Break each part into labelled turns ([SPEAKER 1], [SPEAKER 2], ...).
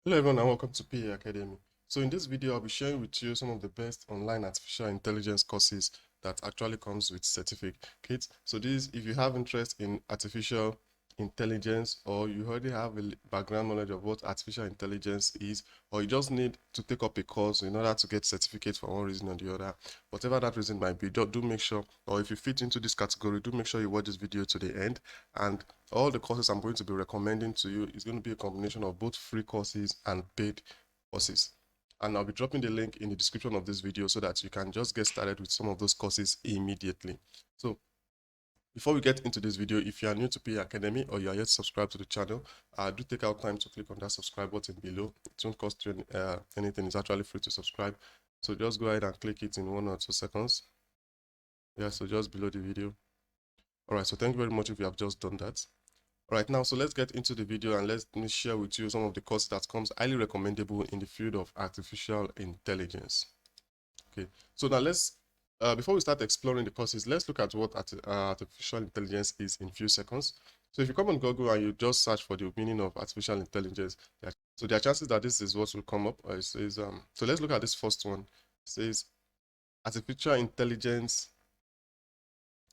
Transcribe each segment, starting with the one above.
[SPEAKER 1] Hello everyone and welcome to PA Academy. So in this video, I'll be sharing with you some of the best online artificial intelligence courses that actually comes with certificates. So this, if you have interest in artificial intelligence or you already have a background knowledge of what artificial intelligence is, or you just need to take up a course in order to get certificate for one reason or the other, whatever that reason might be, do make sure, or if you fit into this category, do make sure you watch this video to the end. And all the courses I'm going to be recommending to you is going to be a combination of both free courses and paid courses. And I'll be dropping the link in the description of this video so that you can just get started with some of those courses immediately. So before we get into this video, if you are new to PA Academy or you are yet subscribed to the channel, do take out time to click on that subscribe button below. It won't cost you anything. It's actually free to subscribe. So just go ahead and click it in 1 or 2 seconds. Yeah, so just below the video. All right, so thank you very much if you have just done that. All right, now, so let's get into the video and let me share with you some of the courses that comes highly recommendable in the field of artificial intelligence. Okay, so now before we start exploring the courses, let's look at what artificial intelligence is in few seconds. So if you come on Google and you just search for the meaning of artificial intelligence, so there are chances that this is what will come up. It says, so let's look at this first one. It says, artificial intelligence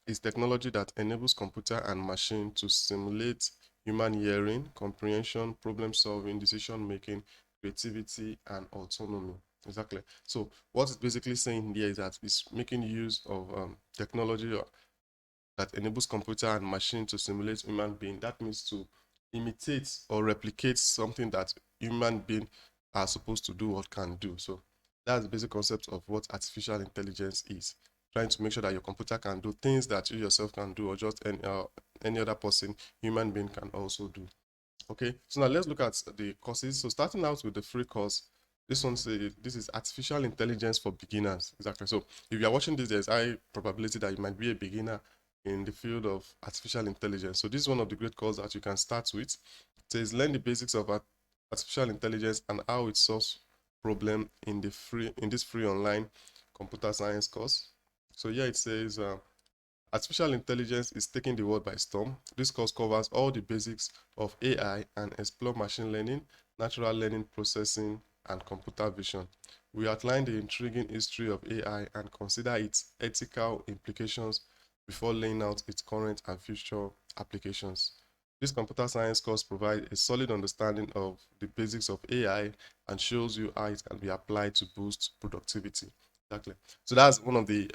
[SPEAKER 1] is technology that enables computer and machine to simulate human hearing, comprehension, problem solving, decision making, creativity, and autonomy. Exactly. So what it's basically saying here is that it's making use of technology that enables computer and machine to simulate human being. That means to imitate or replicate something that human being are supposed to do or can do. So that's the basic concept of what artificial intelligence is. Trying to make sure that your computer can do things that you yourself can do, or just any other person, human being, can also do. Okay, so now let's look at the courses. So starting out with the free course, this one says this is artificial intelligence for beginners. Exactly. So if you are watching this, there's high probability that you might be a beginner in the field of artificial intelligence. So this is one of the great courses that you can start with. It says learn the basics of artificial intelligence and how it solves problem in this free online computer science course. So here it says artificial intelligence is taking the world by storm. This course covers all the basics of AI and explore machine learning, natural language processing, and computer vision. We outline the intriguing history of AI and consider its ethical implications before laying out its current and future applications. This computer science course provides a solid understanding of the basics of AI and shows you how it can be applied to boost productivity. Exactly. So that's one of the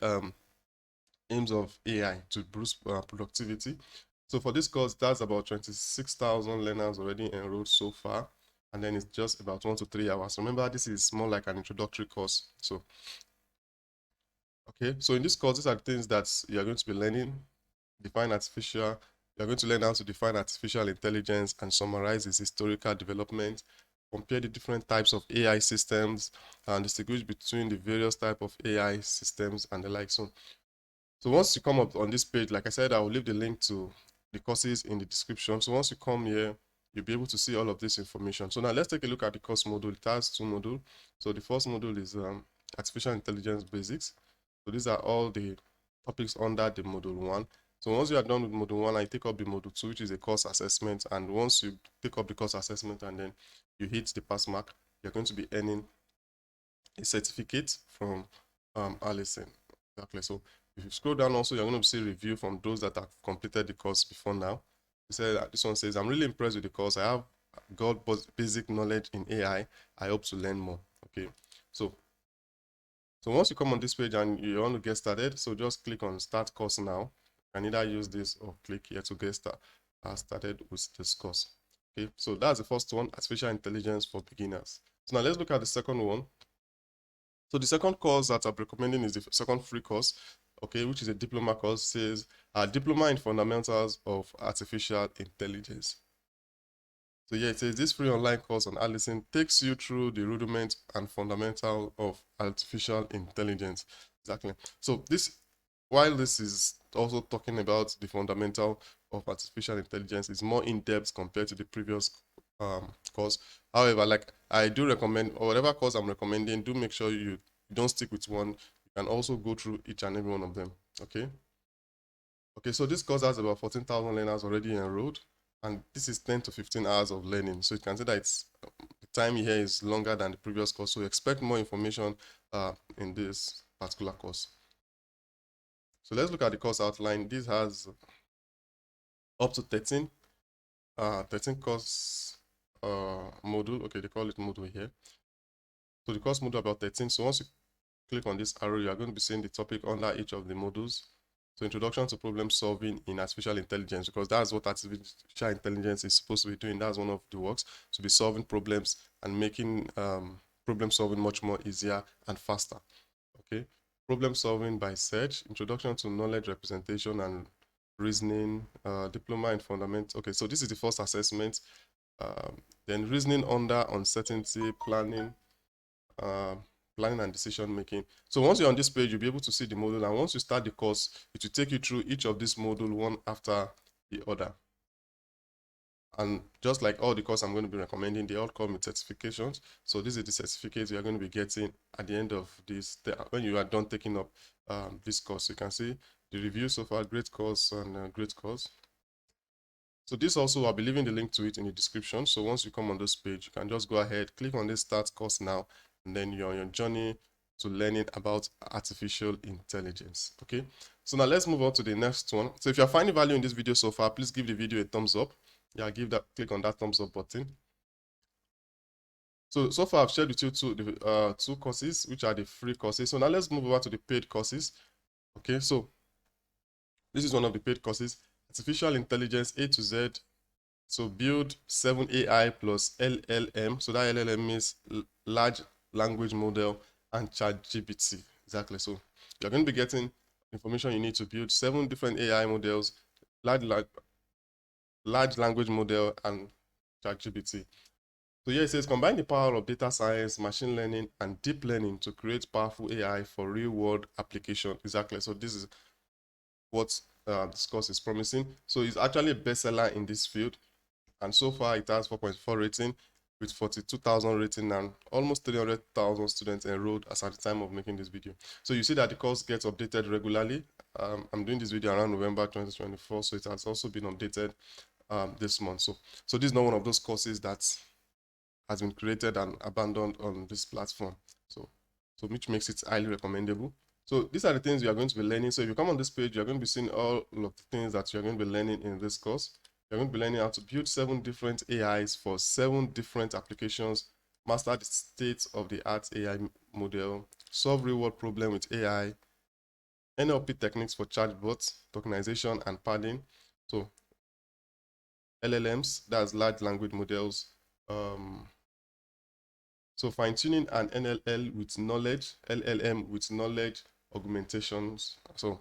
[SPEAKER 1] aims of AI to boost productivity. So for this course, that's about 26,000 learners already enrolled so far. And then it's just about 1 to 3 hours. Remember, this is more like an introductory course. So, okay. So in this course, these are things that you're going to be learning. Define artificial. You're going to learn how to define artificial intelligence and summarize its historical development, compare the different types of AI systems, and distinguish between the various type of AI systems and the like. So once you come up on this page, like I said, I will leave the link to the courses in the description. So once you come here, you'll be able to see all of this information. So now let's take a look at the course module. It has 2 modules. So the first module is artificial intelligence basics. So these are all the topics under the module 1. So once you are done with module 1, I take up the module 2, which is a course assessment. And once you take up the course assessment and then you hit the pass mark, you're going to be earning a certificate from Allison. Exactly. So if you scroll down also, you're going to see review from those that have completed the course before now. This one says, I'm really impressed with the course. I have got basic knowledge in AI. I hope to learn more. Okay. So once you come on this page and you want to get started, so just click on start course now. You can either use this or click here to get started with this course. Okay. So that's the first one, artificial intelligence for beginners. So now let's look at the second one. So the second course that I'm recommending is the second free course, okay, which is a diploma course. Says diploma in fundamentals of artificial intelligence. So yeah, it says this free online course on Allison takes you through the rudiment and fundamental of artificial intelligence. Exactly. So while this is also talking about the fundamental of artificial intelligence, is more in depth compared to the previous course. However, like I do recommend, or whatever course I'm recommending, do make sure you don't stick with one. You can also go through each and every one of them. Okay. Okay, so this course has about 14,000 learners already enrolled, and this is 10 to 15 hours of learning. So you can see that time here is longer than the previous course, so expect more information in this particular course. So let's look at the course outline. This has up to 13 course module. Okay, they call it module here. So the course module about 13. So once you click on this arrow, you are going to be seeing the topic under each of the modules. So introduction to problem solving in artificial intelligence, because that's what artificial intelligence is supposed to be doing. That's one of the works, to be solving problems and making problem solving much more easier and faster. Okay, problem solving by search, introduction to knowledge representation and reasoning, diploma in fundamental. Okay, so this is the first assessment. Then reasoning under uncertainty, planning and decision making. So once you're on this page, you'll be able to see the module, and once you start the course, it will take you through each of these modules one after the other. And just like all the course I'm going to be recommending, they all come with certifications. So this is the certificates you are going to be getting at the end of this, when you are done taking up this course. You can see the review so far, great course and great course. So this also, I'll be leaving the link to it in the description. So once you come on this page, you can just go ahead, click on this start course now, and then you're on your journey to learning about artificial intelligence. Okay, so now let's move on to the next one. So if you're finding value in this video so far, please give the video a thumbs up. Yeah, click on that thumbs up button. So far I've shared with you two courses, which are the free courses. So now let's move over to the paid courses. Okay, so this is one of the paid courses, artificial intelligence A to Z. So build 7 AI plus LLM. So that LLM means large language model and ChatGPT. Exactly. So you're going to be getting information you need to build 7 different AI models, large language model, and ChatGPT. So here it says combine the power of data science, machine learning, and deep learning to create powerful AI for real-world application. Exactly. So this is what this course is promising. So it's actually a bestseller in this field, and so far it has 4.4 rating with 42,000 rating and almost 300,000 students enrolled as at the time of making this video. So you see that the course gets updated regularly. I'm doing this video around November 2024, so it has also been updated this month. So this is not one of those courses that has been created and abandoned on this platform. So which makes it highly recommendable. So these are the things you are going to be learning. So if you come on this page, you're going to be seeing all of the things that you're going to be learning in this course. You're going to be learning how to build 7 different AIs for 7 different applications, master the state-of-the-art AI model, solve real-world problem with AI, NLP techniques for chatbots, tokenization and padding. So LLMs, that's large language models. So fine-tuning an LLM with knowledge augmentations. So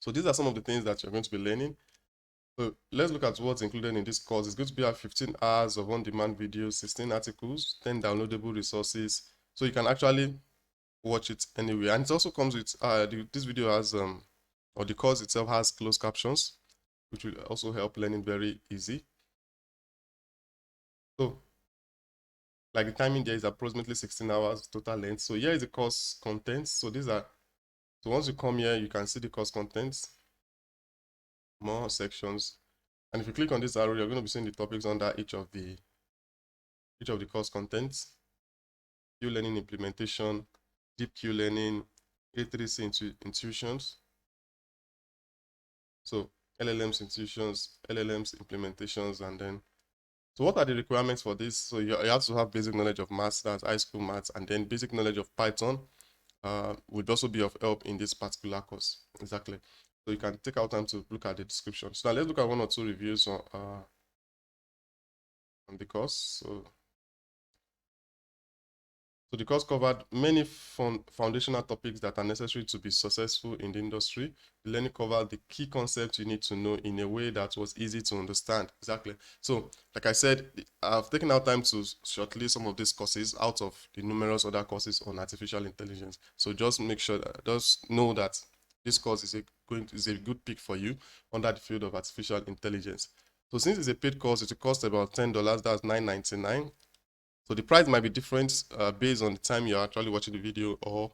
[SPEAKER 1] these are some of the things that you're going to be learning. So let's look at what's included in this course. It's going to be 15 hours of on-demand videos, 16 articles, 10 downloadable resources. So you can actually watch it anywhere. And it also comes with, this video has, or the course itself has closed captions, which will also help learning very easy. So like the timing there is approximately 16 hours total length. So here is the course contents. So once you come here, you can see the course contents, more sections. And if you click on this arrow, you're going to be seeing the topics under each of the course contents. Q learning implementation, deep Q learning, A3C intuitions. So LLMs intuitions, LLMs implementations, and then, so what are the requirements for this? So you have to have basic knowledge of maths, that's high school maths, and then basic knowledge of Python would also be of help in this particular course. Exactly. So you can take out time to look at the description. So now let's look at 1 or 2 reviews on the course. So the course covered many foundational topics that are necessary to be successful in the industry. The learning covered the key concepts you need to know in a way that was easy to understand. Exactly. So like I said, I've taken out time to shortlist some of these courses out of the numerous other courses on artificial intelligence. So just make sure just know that this course is a good pick for you under the field of artificial intelligence. So since it's a paid course, it will cost about $10. That's $9.99. So the price might be different based on the time you're actually watching the video or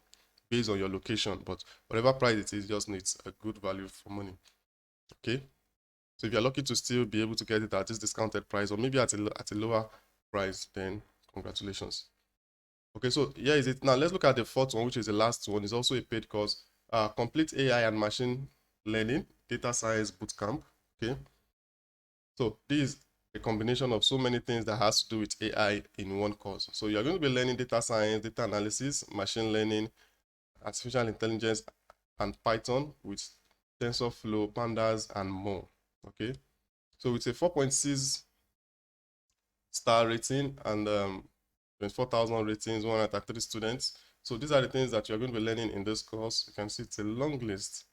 [SPEAKER 1] based on your location, but whatever price it is, just needs a good value for money. Okay. So if you're lucky to still be able to get it at this discounted price, or maybe at a lower price, then Congratulations. Okay, so here is it. Now let's look at the fourth one, which is the last one. It's also a paid course. Complete AI and machine learning data science bootcamp. Okay, so this is a combination of so many things that has to do with AI in one course. So you're going to be learning data science, data analysis, machine learning, artificial intelligence, and Python with TensorFlow, Pandas, and more. Okay, so it's a 4.6 star rating and 24,000 ratings, 133 students. So these are the things that you're going to be learning in this course. You can see it's a long list.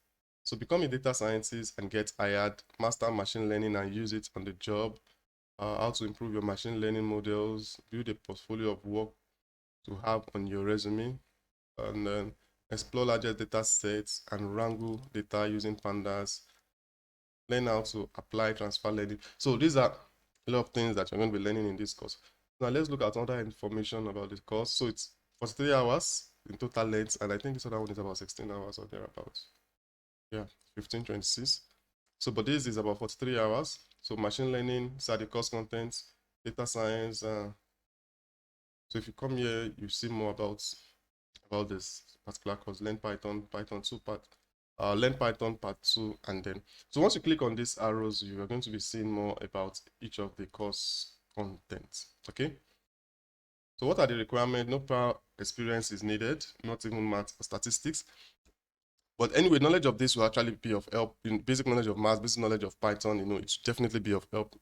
[SPEAKER 1] So become a data scientist and get hired, master machine learning and use it on the job, how to improve your machine learning models, build a portfolio of work to have on your resume, and then explore larger data sets and wrangle data using pandas, learn how to apply transfer learning. So these are a lot of things that you're going to be learning in this course. Now let's look at other information about this course. So it's 43 hours in total length, and I think this other one is about 16 hours or thereabouts. Yeah, 1526. So, but this is about 43 hours. So machine learning, the course content, data science. So if you come here, you see more about this particular course. Learn Python, Python 2 part, Learn Python part 2, and then so once you click on these arrows, you are going to be seeing more about each of the course content. Okay. So what are the requirements? No prior experience is needed, not even math or statistics. But anyway, knowledge of this will actually be of help. In basic knowledge of math, basic knowledge of Python, it should definitely be of help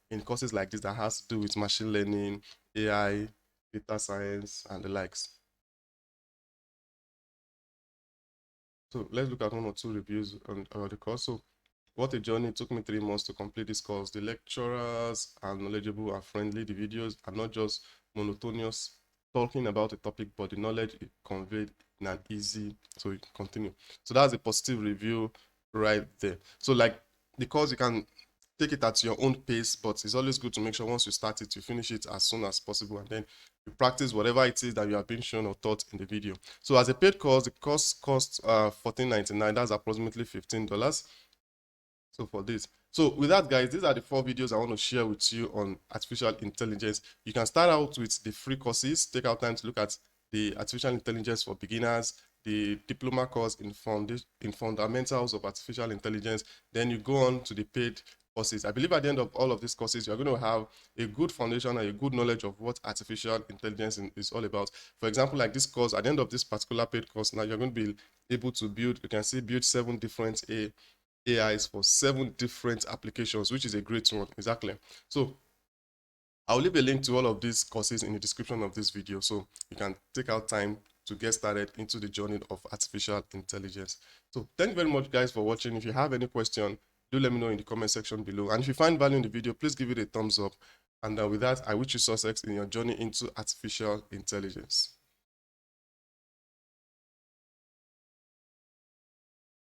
[SPEAKER 1] in courses like this that has to do with machine learning, AI, data science, and the likes. So let's look at one or two reviews on the course. So what a journey. It took me 3 months to complete this course. The lecturers are knowledgeable and friendly. The videos are not just monotonous talking about a topic, but the knowledge is conveyed in an easy. So you continue. So that's a positive review right there. So like the course, you can take it at your own pace, but it's always good to make sure once you start it, you finish it as soon as possible, and then you practice whatever it is that you have been shown or taught in the video. So as a paid course, the course costs $14.99. That's approximately $15. So for this, so with that, guys, these are the 4 videos I want to share with you on artificial intelligence. You can start out with the free courses. Take out time to look at the artificial intelligence for beginners, the diploma course in fundamentals of artificial intelligence. Then you go on to the paid courses. I believe at the end of all of these courses, you're going to have a good foundation and a good knowledge of what artificial intelligence is all about. For example, like this course, at the end of this particular paid course, now you're going to be able to build, you can see build 7 different AIs for 7 different applications, which is a great one. Exactly. So I'll leave a link to all of these courses in the description of this video, so you can take out time to get started into the journey of artificial intelligence. So thank you very much, guys, for watching. If you have any question, do let me know in the comment section below. And if you find value in the video, please give it a thumbs up. And with that, I wish you success in your journey into artificial intelligence.